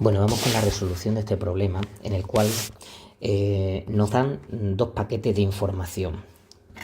Bueno, vamos con la resolución de este problema en el cual nos dan dos paquetes de información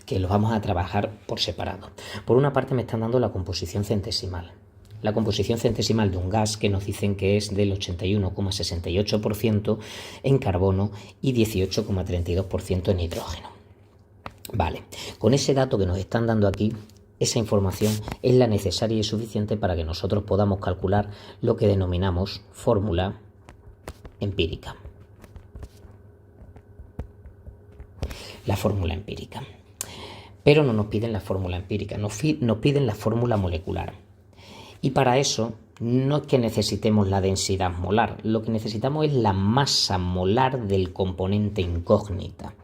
que los vamos a trabajar por separado. Por una parte me están dando la composición centesimal. La composición centesimal de un gas que nos dicen que es del 81,68% en carbono y 18,32% en hidrógeno. Vale, con ese dato que nos están dando aquí, esa información es la necesaria y suficiente para que nosotros podamos calcular lo que denominamos fórmula empírica. La fórmula empírica. Pero no nos piden la fórmula empírica, nos piden la fórmula molecular. Y para eso no es que necesitemos la densidad molar, lo que necesitamos es la masa molar del componente incógnita.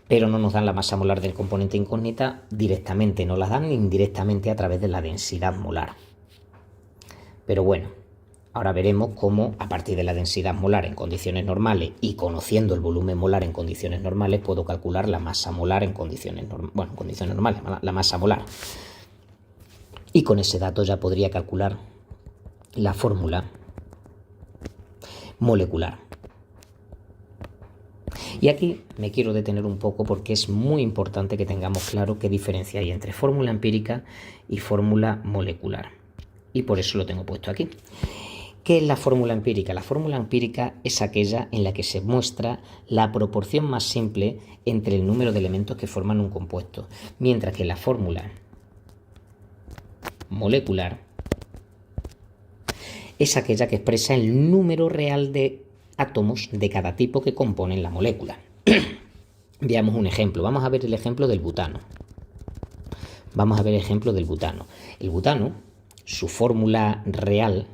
Pero no nos dan la masa molar del componente incógnita directamente, nos la dan indirectamente a través de la densidad molar. Pero bueno, ahora veremos cómo a partir de la densidad molar en condiciones normales y conociendo el volumen molar en condiciones normales puedo calcular la masa molar en condiciones normales, la masa molar. Y con ese dato ya podría calcular la fórmula molecular. Y aquí me quiero detener un poco porque es muy importante que tengamos claro qué diferencia hay entre fórmula empírica y fórmula molecular. Y por eso lo tengo puesto aquí. ¿Qué es la fórmula empírica? La fórmula empírica es aquella en la que se muestra la proporción más simple entre el número de elementos que forman un compuesto, mientras que la fórmula molecular es aquella que expresa el número real de átomos de cada tipo que componen la molécula. Veamos un ejemplo. Vamos a ver el ejemplo del butano. El butano, su fórmula real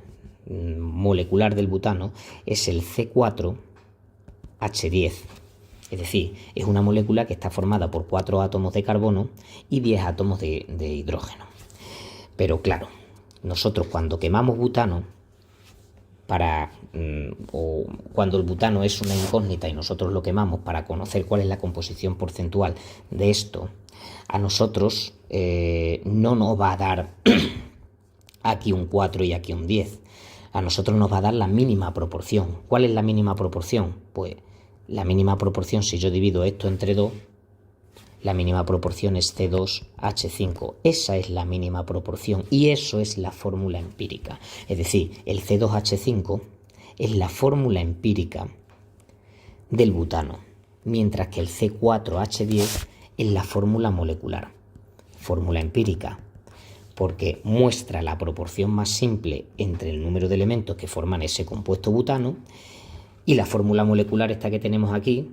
molecular del butano es el C4H10. Es decir, es una molécula que está formada por 4 átomos de carbono y 10 átomos de hidrógeno. Pero claro, nosotros cuando quemamos butano, o cuando el butano es una incógnita y nosotros lo quemamos para conocer cuál es la composición porcentual de esto, a nosotros no nos va a dar aquí un 4 y aquí un 10. A nosotros nos va a dar la mínima proporción. ¿Cuál es la mínima proporción? Pues la mínima proporción, si yo divido esto entre 2, la mínima proporción es C2H5. Esa es la mínima proporción y eso es la fórmula empírica. Es decir, el C2H5 es la fórmula empírica del butano, mientras que el C4H10 es la fórmula molecular. Fórmula empírica porque muestra la proporción más simple entre el número de elementos que forman ese compuesto butano, y la fórmula molecular, esta que tenemos aquí,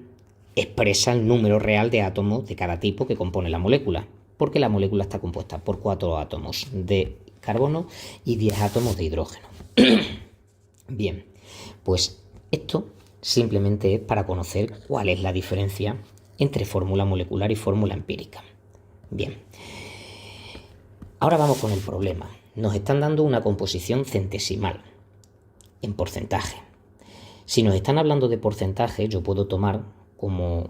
expresa el número real de átomos de cada tipo que compone la molécula, porque la molécula está compuesta por 4 átomos de carbono y 10 átomos de hidrógeno. Bien, pues esto simplemente es para conocer cuál es la diferencia entre fórmula molecular y fórmula empírica. Bien, ahora vamos con el problema. Nos están dando una composición centesimal en porcentaje. Si nos están hablando de porcentaje, yo puedo tomar como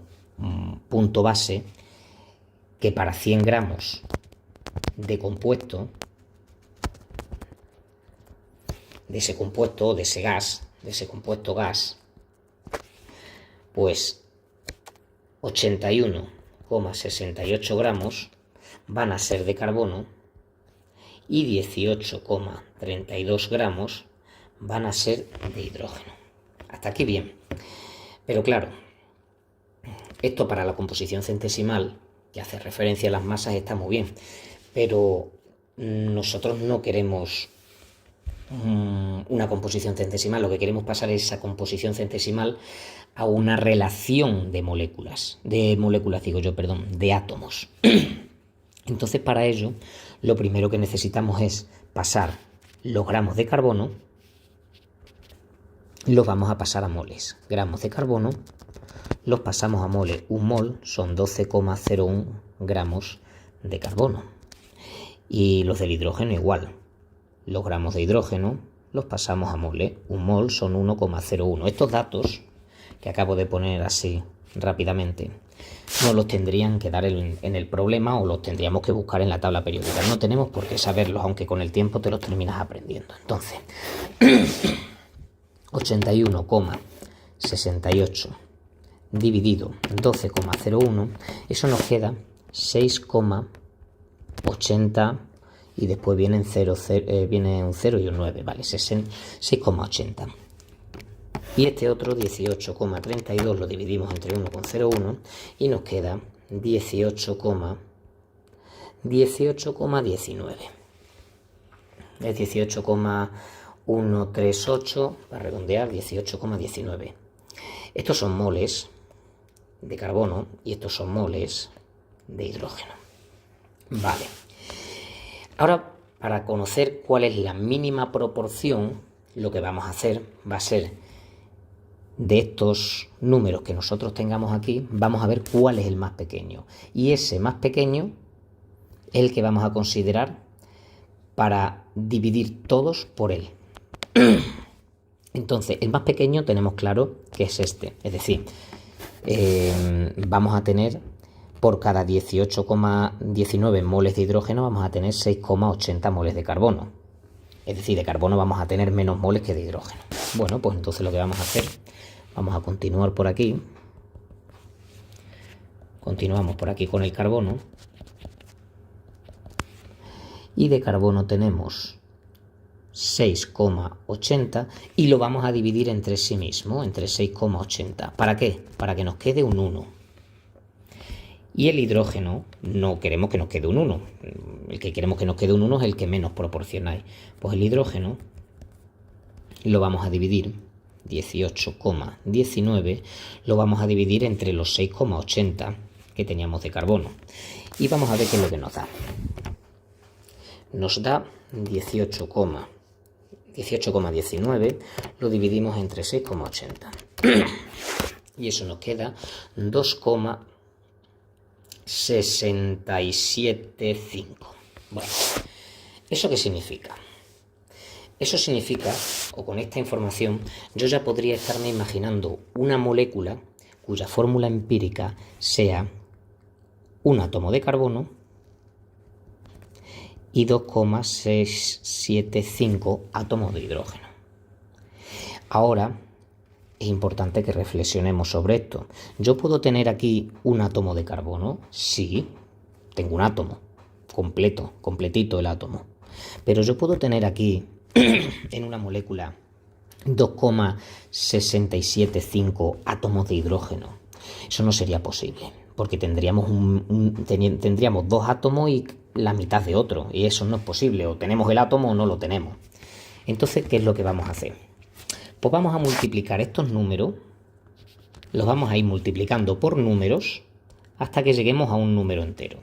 punto base que para 100 gramos de compuesto, de ese compuesto, de ese gas, de ese compuesto gas, pues 81,68 gramos van a ser de carbono y 18,32 gramos van a ser de hidrógeno. Hasta aquí bien. Pero claro, esto para la composición centesimal, que hace referencia a las masas, está muy bien, pero nosotros no queremos una composición centesimal, lo que queremos pasar es esa composición centesimal a una relación de de átomos. Entonces, para ello, lo primero que necesitamos es pasar los gramos de carbono, los vamos a pasar a moles. Gramos de carbono los pasamos a moles. Un mol son 12,01 gramos de carbono. Y los del hidrógeno igual. Los gramos de hidrógeno los pasamos a moles. Un mol son 1,01. Estos datos que acabo de poner así rápidamente no los tendrían que dar en el problema o los tendríamos que buscar en la tabla periódica. No tenemos por qué saberlos, aunque con el tiempo te los terminas aprendiendo. Entonces, 81,68 dividido 12,01, eso nos queda 6,80 y después viene un 0 y un 9, vale, 6,80. Y este otro 18,32 lo dividimos entre 1,01 y nos queda 18,19. Es 18,138, para redondear, 18,19. Estos son moles de carbono y estos son moles de hidrógeno. Vale. Ahora, para conocer cuál es la mínima proporción, lo que vamos a hacer va a ser, de estos números que nosotros tengamos aquí, vamos a ver cuál es el más pequeño. Y ese más pequeño es el que vamos a considerar para dividir todos por él. Entonces, el más pequeño tenemos claro que es este. Es decir, vamos a tener por cada 18,19 moles de hidrógeno vamos a tener 6,80 moles de carbono. Es decir, de carbono vamos a tener menos moles que de hidrógeno. Bueno, pues entonces lo que vamos a hacer, vamos a continuar por aquí. Continuamos por aquí con el carbono. Y de carbono tenemos 6,80 y lo vamos a dividir entre sí mismo, entre 6,80. ¿Para qué? Para que nos quede un 1. Y el hidrógeno no queremos que nos quede un 1. El que queremos que nos quede un 1 es el que menos proporcionáis. Pues el hidrógeno lo vamos a dividir, 18,19, lo vamos a dividir entre los 6,80 que teníamos de carbono. Y vamos a ver qué es lo que nos da. Nos da 18,19, lo dividimos entre 6,80. Y eso nos queda 2,675. Bueno, ¿eso qué significa? Eso significa, o con esta información, yo ya podría estarme imaginando una molécula cuya fórmula empírica sea un átomo de carbono y 2,675 átomos de hidrógeno. Ahora es importante que reflexionemos sobre esto. ¿Yo puedo tener aquí un átomo de carbono? Sí, tengo un átomo, completito el átomo. Pero yo puedo tener aquí, en una molécula, 2,675 átomos de hidrógeno. Eso no sería posible, porque tendríamos dos átomos y la mitad de otro, y eso no es posible. O tenemos el átomo o no lo tenemos. Entonces, ¿qué es lo que vamos a hacer? Pues vamos a multiplicar estos números, los vamos a ir multiplicando por números hasta que lleguemos a un número entero.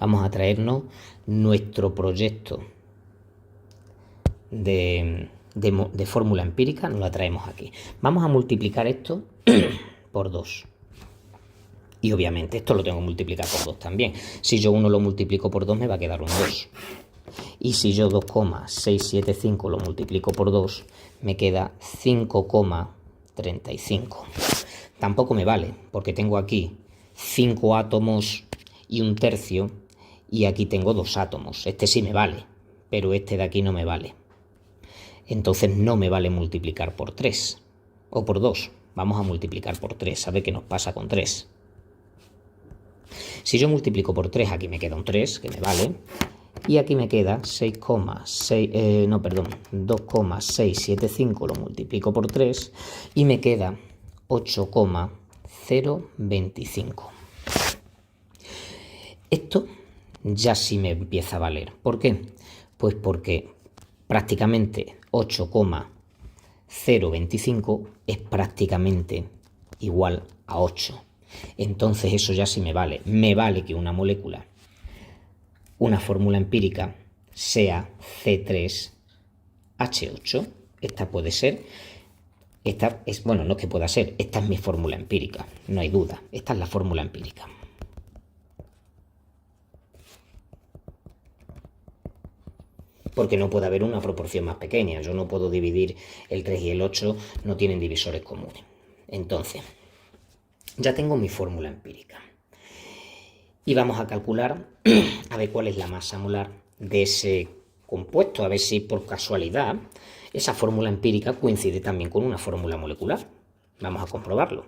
Vamos a traernos nuestro proyecto de fórmula empírica, nos la traemos aquí. Vamos a multiplicar esto por 2. Y obviamente esto lo tengo que multiplicar por 2 también. Si yo 1 lo multiplico por 2 me va a quedar un 2. Y si yo 2,675 lo multiplico por 2, me queda 5,35. Tampoco me vale, porque tengo aquí 5 átomos y un tercio, y aquí tengo 2 átomos. Este sí me vale, pero este de aquí no me vale. Entonces no me vale multiplicar por 3 o por 2. Vamos a multiplicar por 3, a ver qué nos pasa con 3. Si yo multiplico por 3, aquí me queda un 3, que me vale. Y aquí me queda 2,675 lo multiplico por 3 y me queda 8,025. Esto ya sí me empieza a valer. ¿Por qué? Pues porque prácticamente 8,025 es prácticamente igual a 8. Entonces eso ya sí me vale. Me vale que una molécula, una fórmula empírica, sea C3H8. Esta puede ser, bueno, no es que pueda ser, esta es mi fórmula empírica, no hay duda, esta es la fórmula empírica. Porque no puede haber una proporción más pequeña, yo no puedo dividir el 3 y el 8, no tienen divisores comunes. Entonces, ya tengo mi fórmula empírica. Y vamos a calcular, a ver cuál es la masa molar de ese compuesto, a ver si por casualidad esa fórmula empírica coincide también con una fórmula molecular. Vamos a comprobarlo.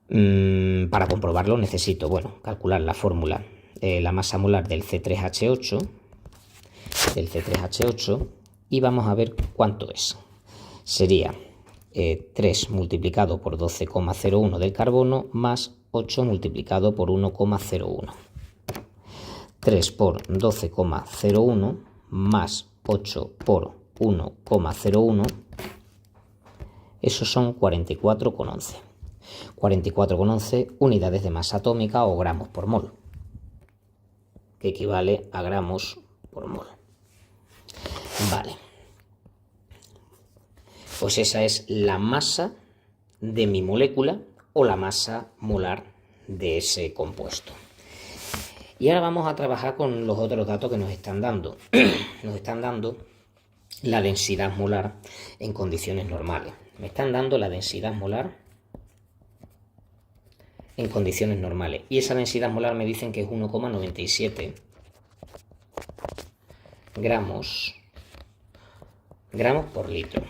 Para comprobarlo necesito, calcular la fórmula, la masa molar del C3H8, y vamos a ver cuánto es. Sería 3 multiplicado por 12,01 del carbono más 8 multiplicado por 1,01. 3 por 12,01 más 8 por 1,01, esos son 44,11. 44,11 unidades de masa atómica o gramos por mol, que equivale a gramos por mol. Vale. Pues esa es la masa de mi molécula o la masa molar de ese compuesto. Y ahora vamos a trabajar con los otros datos que nos están dando. Nos están dando la densidad molar en condiciones normales. Me están dando la densidad molar en condiciones normales. Y esa densidad molar me dicen que es 1,97 gramos por litro.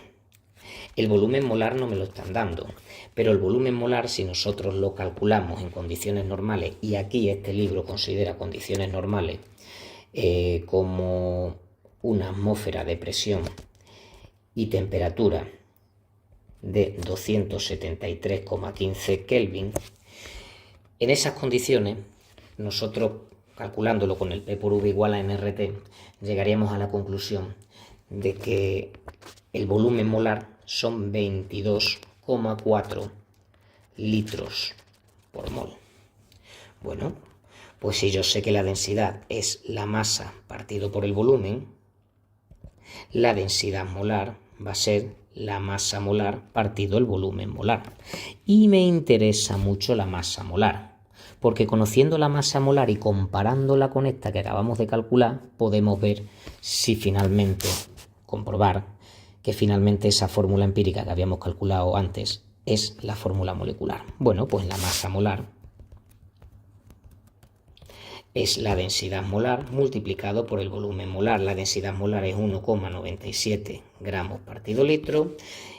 El volumen molar no me lo están dando, pero el volumen molar, si nosotros lo calculamos en condiciones normales, y aquí este libro considera condiciones normales como una atmósfera de presión y temperatura de 273,15 Kelvin, en esas condiciones, nosotros calculándolo con el P por V igual a nRT, llegaríamos a la conclusión de que el volumen molar son 22,4 litros por mol. Bueno, pues si yo sé que la densidad es la masa partido por el volumen, la densidad molar va a ser la masa molar partido el volumen molar. Y me interesa mucho la masa molar, porque conociendo la masa molar y comparándola con esta que acabamos de calcular, podemos ver si finalmente, comprobar que finalmente esa fórmula empírica que habíamos calculado antes es la fórmula molecular. Bueno, pues la masa molar es la densidad molar multiplicado por el volumen molar. La densidad molar es 1,97 gramos partido litro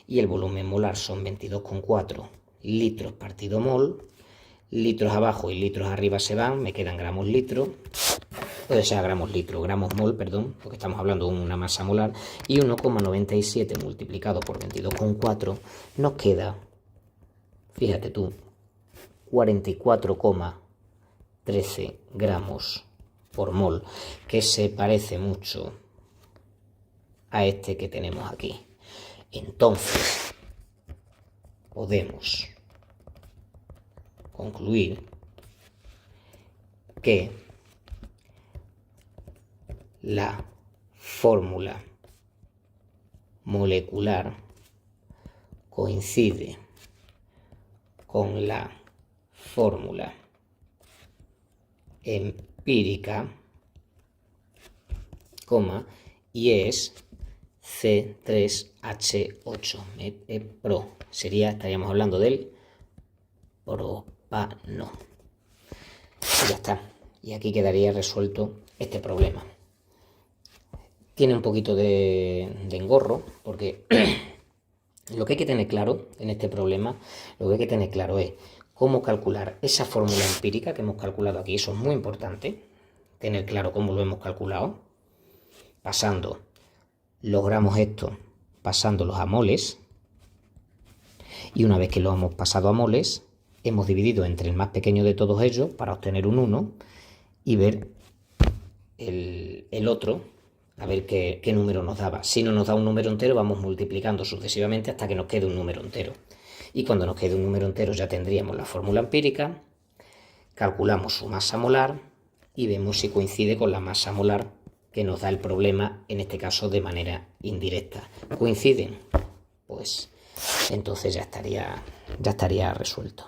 y el volumen molar son 22,4 litros partido mol. Litros abajo y litros arriba se van, me quedan gramos mol, perdón, porque estamos hablando de una masa molar, y 1,97 multiplicado por 22,4 nos queda, fíjate tú, 44,13 gramos por mol, que se parece mucho a este que tenemos aquí. Entonces, podemos concluir que la fórmula molecular coincide con la fórmula empírica, y es C3H8 Pro. Estaríamos hablando del propano. Y ya está. Y aquí quedaría resuelto este problema. Tiene un poquito de engorro, porque lo que hay que tener claro en este problema, lo que hay que tener claro es cómo calcular esa fórmula empírica que hemos calculado aquí. Eso es muy importante, tener claro cómo lo hemos calculado, pasando los gramos estos, pasándolos a moles, y una vez que los hemos pasado a moles, hemos dividido entre el más pequeño de todos ellos para obtener un 1 y ver el otro, a ver qué número nos daba. Si no nos da un número entero, vamos multiplicando sucesivamente hasta que nos quede un número entero. Y cuando nos quede un número entero ya tendríamos la fórmula empírica, calculamos su masa molar y vemos si coincide con la masa molar que nos da el problema, en este caso de manera indirecta. ¿Coinciden? Pues entonces ya estaría resuelto.